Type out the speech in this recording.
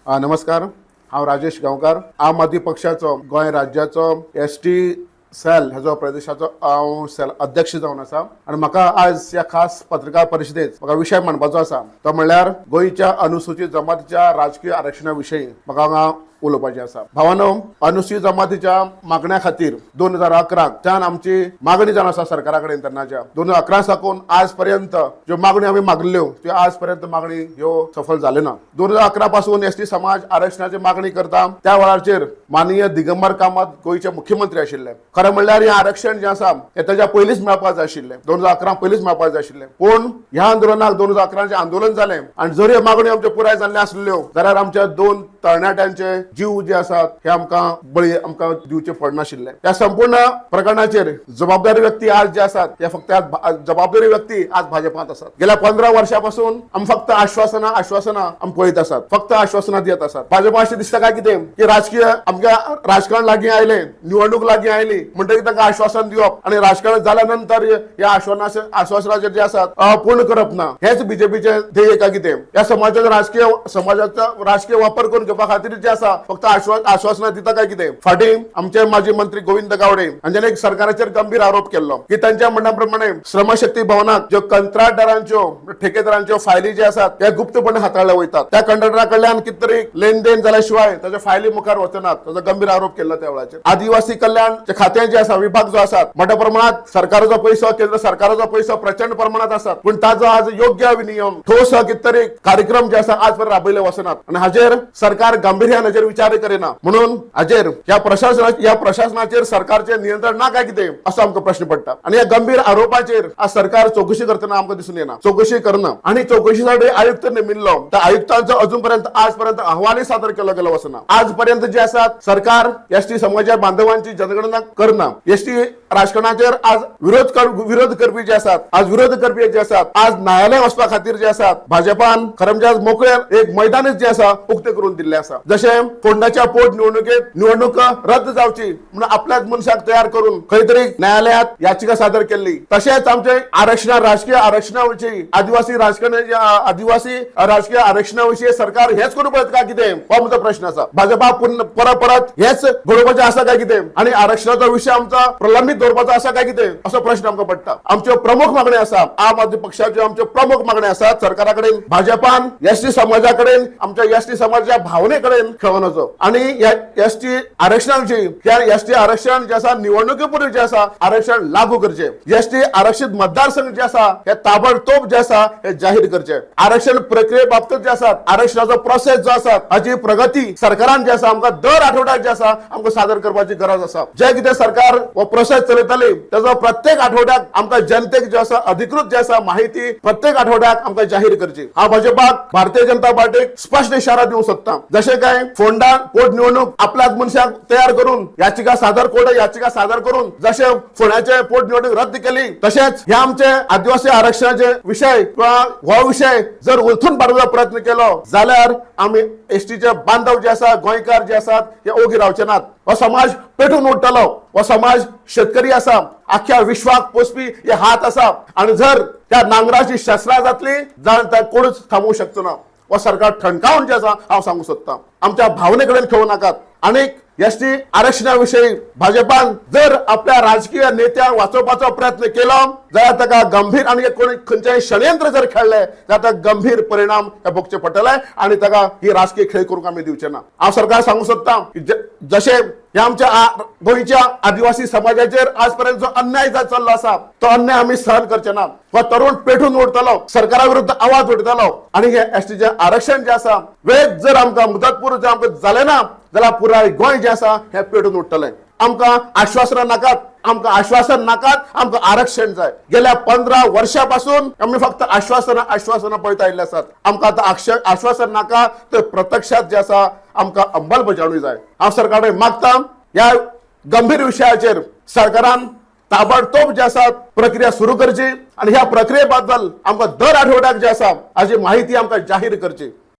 नमस्कार, हांव राजेश गांवकार. आम आदमी पक्षाचो गोंय राज्याचो एसटी सेल हाजो प्रदेशाचो हांव सेल अध्यक्ष जावन आसा आनी म्हाका आज ह्या खास पत्रकार परिशदेंत म्हाका विशय मांडपाचो आसा. तो म्हणल्यार गोंयच्या अनुसूचित जमातीच्या राजकीय आरक्षणा विशयी म्हाका हांगा उलोवपाचें आसा. भावानो, अनुसूचित जमातीच्या मागण्या खातीर 2011 आमची मागणी जावन आसा सरकारा कडेन तेन्नाच्या. 2011 साकून आज पर्यंत ज्यो मागण्यो आमी मागल्यो त्यो आज पर्यंत मागणी ह्यो सफल जाल्यो ना. 2011 पासून एसटी समाज आरक्षणाची मागणी करता त्या वेळाचेर माननीय दिगंबर कामत गोंयचे मुख्यमंत्री आशिल्ले. खरें म्हणल्यार हें आरक्षण जें आसा हें ताच्या पयलींच मेळपाक जाय आशिल्लें, 2011 पयलींच मेळपाक जाय आशिल्लें. पूण ह्या आंदोलनाक 2011 आंदोलन जालें आनी जर ह्यो मागण्यो आमच्यो पुराय जाल्ल्यो आसल्यो जाल्यार आमच्या 2 तरणाट्यांचे जीव जे आसात हे बळी दिवचे पडनाशिल्ले. ह्या संपूर्ण प्रकरणाचेर जबाबदारी व्यक्ती आज जे आसात ते फक्त जबाबदारी व्यक्ती आज भाजपांत आसात. गेल्या 15 वर्षांपासून आमी फक्त आश्वासनां आमी पळयत आसात, फक्त आश्वासनां दित आसात. भाजपा अशें दिसता काय कितें की राजकीय आमच्या राजकारण लागीं आयले, निवडणूक लागीं आयली म्हणटकीर तांकां आश्वासन दिवप आनी राजकारण जाल्या नंतर ह्या आश्वासनाचेर जे आसात पूर्ण करप ना, हेच बीजेपीचे ध्येय काय कितें. ह्या समाजाचा राजकीय वापर करून घेवपा खातीर जे आसा फक्त आश्वासनां दिता काय कितें. फाटीं आमचे माजी मंत्री गोविंद गावडे हांच्यानी एक सरकाराचेर गंभीर आरोप केल्लो की तांच्या म्हणण्या प्रमाणे श्रमशक्ती भवनात ज्यो कंत्राटदारांच्यो ठेकेदारांच्यो फायली जे आसात त्या गुप्तपणे हाताळल्या वयतात. त्या कंत्राटदारा कडल्यान कितें तरी लेनदेन जाल्या शिवाय ताच्या फायली मुखार वचनात, ताचो गंभीर आरोप केल्लो त्या वेळाचेर. आदिवासी कल्याण खातें जे आसा, विभाग जो आसा, मोठ्या प्रमाणात सरकाराचो पैसो, केंद्र सरकाराचो पैसो प्रचंड प्रमाणात आसात, पूण ताचो आज योग्य विनियम ठोस कितें तरी कार्यक्रम जे आसा आज पर्यंत राबयले वचनात आनी हाजेर सरकार गांभीर्यान हाजेर विचार करिना. म्हणून हाजेर ह्या प्रशासनाचेर सरकारचे नियंत्रण ना काय कितें असो आमकां प्रश्न पडटा. आनी ह्या गंभीर आरोपाचेर आज सरकार चौकशी करतना आमकां दिसून येना, चौकशी करना. आनी चौकशीसाठी आयुक्त नेमिल्लो, त्या आयुक्तांचो अजून पर्यंत आज पर्यंत अहवालय सादर केलो गेलो वचना. आज पर्यंत जे आसात सरकार एसटी समाजा बांधवांची जनगणना करना. एसटी राजकारणाचेर आज विरोध करपी जे आसात, आज विरोध करपी जे आसात, आज न्यायालय वचपा खातीर जे आसात भाजपान खरें म्हणजे आज मोकळे एक मैदानच जे आसा उक्ते करून दिल्ले आसा. जशें फोंडाच्या पोट निवडणूक रद्द जावची म्हणून आपल्याच मनशाक तयार करून खंय तरी न्यायालयात याचिका सादर केल्ली. तशेंच आमचे राजकीय आरक्षणाविषयी आदिवासी राजकीय आरक्षणाविषयी सरकार हेच करूं पळयत काय कितें हो म्हजो प्रश्न आसा. भाजपा परत हेच घडोवपाचें आसा काय कितें आनी आरक्षणाचो विशय आमचा प्रलंबीत दवरपाचो आसा काय कितें असो प्रश्न आमकां पडटा. आमच्यो प्रमुख मागण्यो आसा, आम आदमी पक्षाच्यो आमच्यो प्रमुख मागण्यो आसात सरकारा कडेन. भाजपान एसटी समाजा कडेन, आमच्या एसटी समाजाच्या भावने कडेन खेळून वचो आनी एसटी आरक्षणाची एसटी आरक्षण जे आसा निवडणुकी पूर्वी जे आसा आरक्षण लागू करचे. एसटी आरक्षित मतदारसंघ जे आसा हे ताबडतोब जे आसा हे जाहीर करचे. आरक्षण प्रक्रिये बाबतीत जे आसा आरक्षणाचो प्रोसेस जो आसा हाची प्रगती सरकारान जे आसा आमकां दर आठवड्याक जे आसा आमकां सादर करपाची गरज आसा. जे कितें सरकार हो प्रोसेस चलयतली ताचो प्रत्येक आठवड्याक आमकां जनतेक जे आसा अधिकृत जे आसा माहिती प्रत्येक आठवड्याक आमकां जाहीर करची. हांव भाजपाक, भारतीय जनता पार्टीक स्पश्ट इशारा दिवंक सोदता. जशें काय फोंडा पोट निवडणूक आपल्याच मनशाक तयार करून याचिका सादर करून जशे फोंड्याचे पोट निवडणूक रद्द केली, तशेंच ह्या आमचे आदिवासी आरक्षणाचे विषय किंवा हो विषय जर उलथून पाडपाचो प्रयत्न केलो जाल्यार आमी एसटीचे बांधव जे आसा, गोंयकार जे आसात हे ओगी रावचे नात. हो समाज पेटून उठतलो. हो समाज शेतकरी आसा, आख्या विश्वाक पोसपी हे हात आसा आनी जर त्या नांगराची शस्त्रां जातली जाल्यार कोणूच थांबवूंक शकचो ना. हो सरकार ठणकावन जे आसा हांव सांगूंक सोदतां, आमच्या भावने कडेन खेळूं नाकात. आनीक एसटी आरक्षणाविषयी भाजपान जर आपल्या राजकीय नेत्याक वाचोवपाचो प्रयत्न केलो जाल्यार ताका गंभीर आनी खंयचेय षडयंत्र जर खेळ्ळे जाल्यार ताका गंभीर परिणाम हे भोगचे पडटले आनी ताका ही राजकीय खेळ करूंक आमी दिवचे ना. हांव सरकार सांगूंक सोदतां जशें ह्या आमच्या गोंयच्या आदिवासी समाजाचेर आज पर्यंत जो अन्याय चल्लो आसा तो अन्याय आमी सहन करचे ना. हो तरुण पेटून उठतलो, सरकारा विरुद्ध आवाज उठतलो आनी हे एसटीचे आरक्षण जे आसा वेळ जर आमकां मुदतपूर्व जर आमकां जालें ना जाल्यार पुराय गोंय जे आसा हे पेटून उठतलें. आमकां आश्वासनां नाकात, आमकां आरक्षण जाय. गेल्या 15 वर्षांपासून आमी फक्त आश्वासनां पळयत आयिल्ले आसात. आमकां आतां आश्वासन नाका तर प्रत्यक्षात जे आसा आमकां अंमलबजावणी जाय. हांव सरकाराक मागतां ह्या गंभीर विशयाचेर सरकारान ताबडतोब जे आसा प्रक्रिया सुरू करची आनी ह्या प्रक्रिये बद्दल आमकां दर आठवड्याक जे आसा हाची माहिती आमकां जाहीर करची.